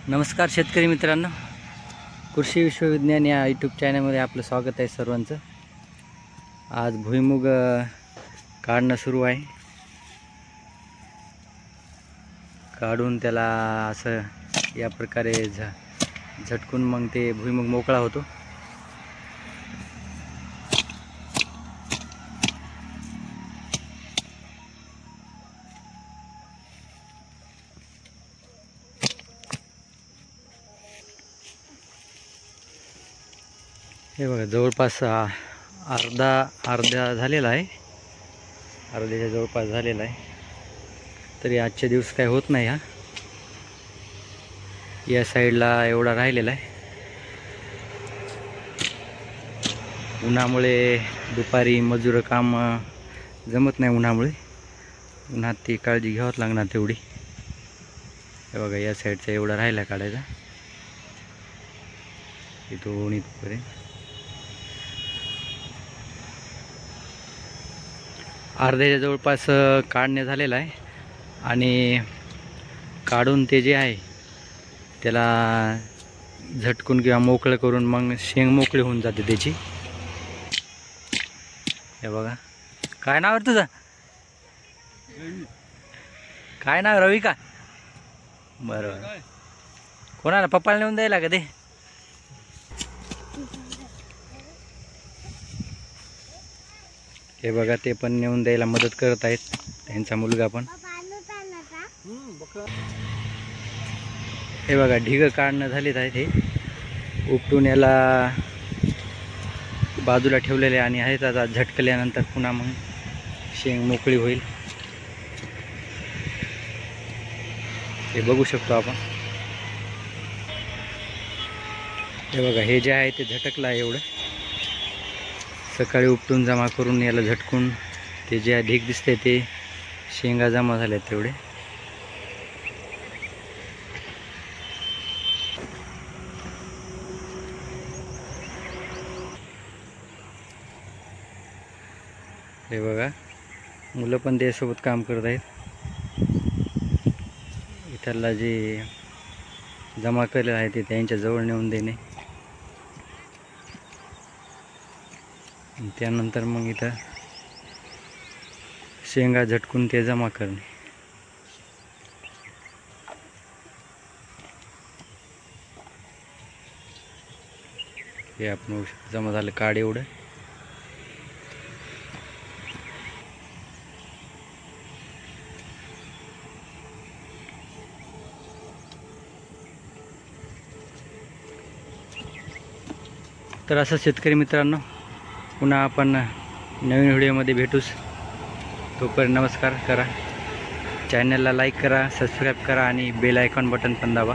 नमस्कार शेतकरी मित्रांनो, कृषी विश्वविज्ञान या यूट्यूब चॅनलमध्ये आपलं स्वागत आहे सर्वांचं। आज भुईमुग काढणं सुरू आहे। काढून त्याला असं या प्रकारे झटकून मग ते भुईमुग मोकळा होतो। हे बघा, जवळपास अर्धा झालेला आहे, अर्ध्याच्या जवळपास झालेला आहे। तरी आजच्या दिवस काय होत नाही। हा या साईडला एवढा राहिलेला आहे। उन्हामुळे दुपारी मजूर काम जमत नाही, उन्हामुळे उन्हात ती काळजी घ्यावंच लागणार तेवढी। हे बघा, या साईडचा एवढा राहिला काढायचा, इथून इथपर्यंत अर्ध्याच्या जवळपास काढणे झालेलं आहे। आणि काढून ते जे आहे त्याला झटकून किंवा मोकळं करून मग शेंग मोकळी होऊन जाते त्याची। हे बघा, काय नाव आहे तुझं? काय नाव? रवी का? बरोबर। कोणाला? पप्पाला नेऊन द्यायला का ते? हे बघा, ते पण नेऊन द्यायला मदत करत आहेत, त्यांचा मुलगा पण। हे बघा, ढिग काढणं झालेत आहेत, हे उपटून याला बाजूला ठेवलेले आणि आहेत। आता झटकल्यानंतर पुन्हा मग शेंग मोकळी होईल, हे बघू शकतो आपण। हे बघा, हे जे आहे ते झटकलं आहे एवढं। सकाळी उपटून जमा करून याला झटकून ते जे ढीग दिसते ते शेंगा जमा झाल्या तेवढे। हे बघा, मुलं पण त्यासोबत काम करत आहेत। इथला जे जमा केलेलं आहे ते त्यांच्या जवळ नेऊन देणे, त्यानंतर मग इथं शेंगा झटकून ते जमा करणे। हे आपण जमा झालं काढ एवढं। तर असं शेतकरी मित्रांनो, पुन्हा आपण नवीन व्हिडिओमध्ये भेटूच। तोपर्यंत नमस्कार करा, चॅनलला लाईक करा, सबस्क्राईब करा आणि बेल आयकॉन बटन पण दाबा।